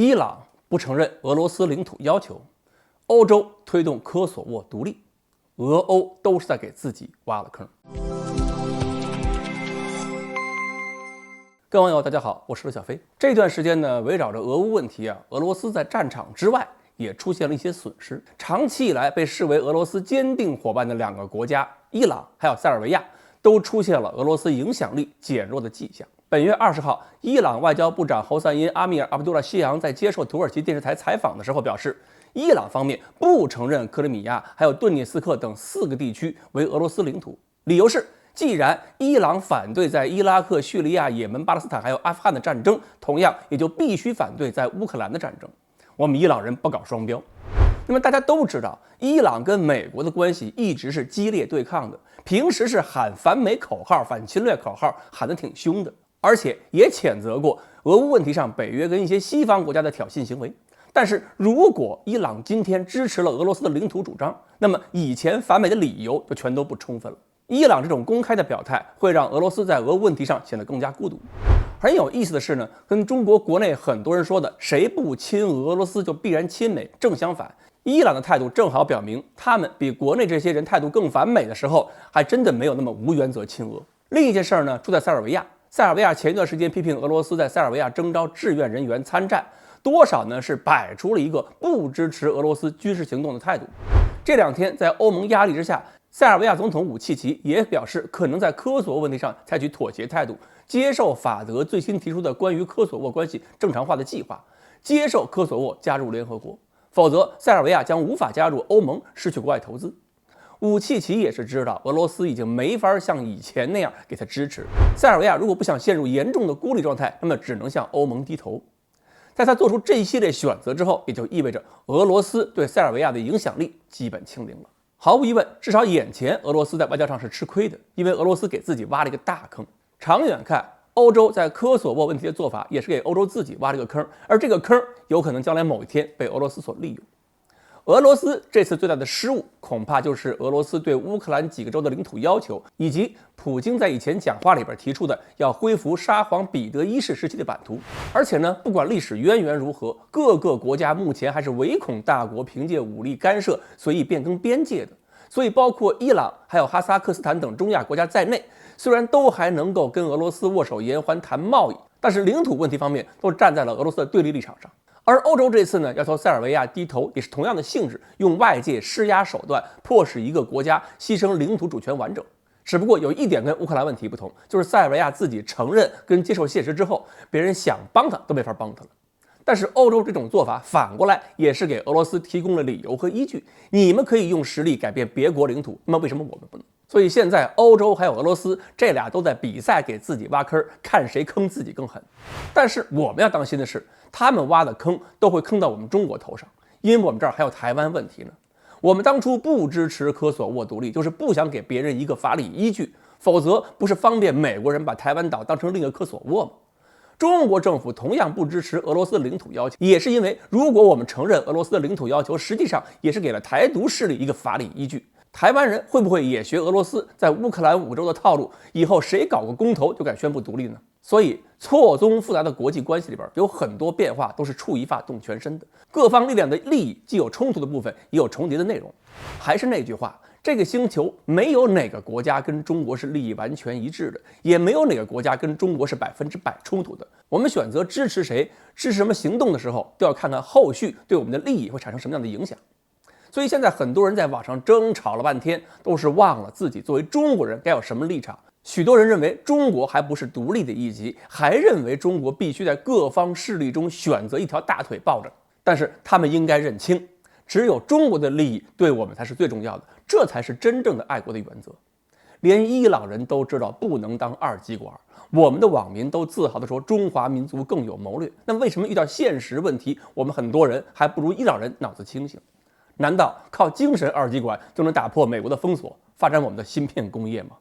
伊朗不承认俄罗斯领土要求，欧洲推动科索沃独立，俄欧都是在给自己挖了坑。各位网友，大家好，我是刘小飞。这段时间呢，围绕着俄乌问题俄罗斯在战场之外也出现了一些损失。长期以来被视为俄罗斯坚定伙伴的两个国家，伊朗还有塞尔维亚，都出现了俄罗斯影响力减弱的迹象。本月20号，伊朗外交部长侯赛因阿米尔阿卜杜拉希扬在接受土耳其电视台采访的时候表示，伊朗方面不承认克里米亚还有顿涅斯克等4个地区为俄罗斯领土，理由是既然伊朗反对在伊拉克、叙利亚、也门、巴勒斯坦还有阿富汗的战争，同样也就必须反对在乌克兰的战争。我们伊朗人不搞双标。那么大家都知道，伊朗跟美国的关系一直是激烈对抗的，平时是喊反美口号、反侵略口号，喊得挺凶的，而且也谴责过俄乌问题上北约跟一些西方国家的挑衅行为。但是如果伊朗今天支持了俄罗斯的领土主张，那么以前反美的理由就全都不充分了。伊朗这种公开的表态会让俄罗斯在俄问题上显得更加孤独。很有意思的是呢，跟中国国内很多人说的谁不亲俄罗斯就必然亲美正相反，伊朗的态度正好表明他们比国内这些人态度更反美的时候，还真的没有那么无原则亲俄。另一件事呢，出在塞尔维亚。塞尔维亚前一段时间批评俄罗斯在塞尔维亚征召志愿人员参战，多少呢是摆出了一个不支持俄罗斯军事行动的态度。这2天在欧盟压力之下，塞尔维亚总统武契奇也表示可能在科索沃问题上采取妥协态度，接受法德最新提出的关于科索沃关系正常化的计划，接受科索沃加入联合国，否则塞尔维亚将无法加入欧盟，失去国外投资。武契奇也是知道俄罗斯已经没法像以前那样给他支持，塞尔维亚如果不想陷入严重的孤立状态，那么只能向欧盟低头。在他做出这一系列选择之后，也就意味着俄罗斯对塞尔维亚的影响力基本清零了。毫无疑问，至少眼前俄罗斯在外交上是吃亏的，因为俄罗斯给自己挖了一个大坑。长远看，欧洲在科索沃问题的做法也是给欧洲自己挖了一个坑，而这个坑有可能将来某一天被俄罗斯所利用。俄罗斯这次最大的失误，恐怕就是俄罗斯对乌克兰几个州的领土要求，以及普京在以前讲话里边提出的要恢复沙皇彼得1世时期的版图。而且呢，不管历史渊源如何，各个国家目前还是唯恐大国凭借武力干涉随意变更边界的。所以包括伊朗还有哈萨克斯坦等中亚国家在内，虽然都还能够跟俄罗斯握手言欢谈贸易，但是领土问题方面都站在了俄罗斯的对立立场上。而欧洲这次呢，要求塞尔维亚低头，也是同样的性质，用外界施压手段迫使一个国家牺牲领土主权完整。只不过有一点跟乌克兰问题不同，就是塞尔维亚自己承认跟接受现实之后，别人想帮他都没法帮他了。但是欧洲这种做法反过来也是给俄罗斯提供了理由和依据，你们可以用实力改变别国领土，那么为什么我们不能？所以现在欧洲还有俄罗斯这俩都在比赛给自己挖坑，看谁坑自己更狠。但是我们要当心的是，他们挖的坑都会坑到我们中国头上，因为我们这儿还有台湾问题呢。我们当初不支持科索沃独立，就是不想给别人一个法理依据，否则不是方便美国人把台湾岛当成另一个科索沃吗？中国政府同样不支持俄罗斯的领土要求，也是因为如果我们承认俄罗斯的领土要求，实际上也是给了台独势力一个法理依据。台湾人会不会也学俄罗斯在乌克兰5个州的套路，以后谁搞个公投就敢宣布独立呢？所以错综复杂的国际关系里边有很多变化都是触一发动全身的，各方力量的利益既有冲突的部分，也有重叠的内容。还是那句话，这个星球没有哪个国家跟中国是利益完全一致的，也没有哪个国家跟中国是100%冲突的。我们选择支持谁，支持什么行动的时候，都要看看后续对我们的利益会产生什么样的影响。所以现在很多人在网上争吵了半天，都是忘了自己作为中国人该有什么立场。许多人认为中国还不是独立的一级，还认为中国必须在各方势力中选择一条大腿抱着。但是他们应该认清，只有中国的利益对我们才是最重要的，这才是真正的爱国的原则。连伊朗人都知道不能当2极管，我们的网民都自豪地说中华民族更有谋略。那为什么遇到现实问题，我们很多人还不如伊朗人脑子清醒？难道靠精神2极管就能打破美国的封锁，发展我们的芯片工业吗？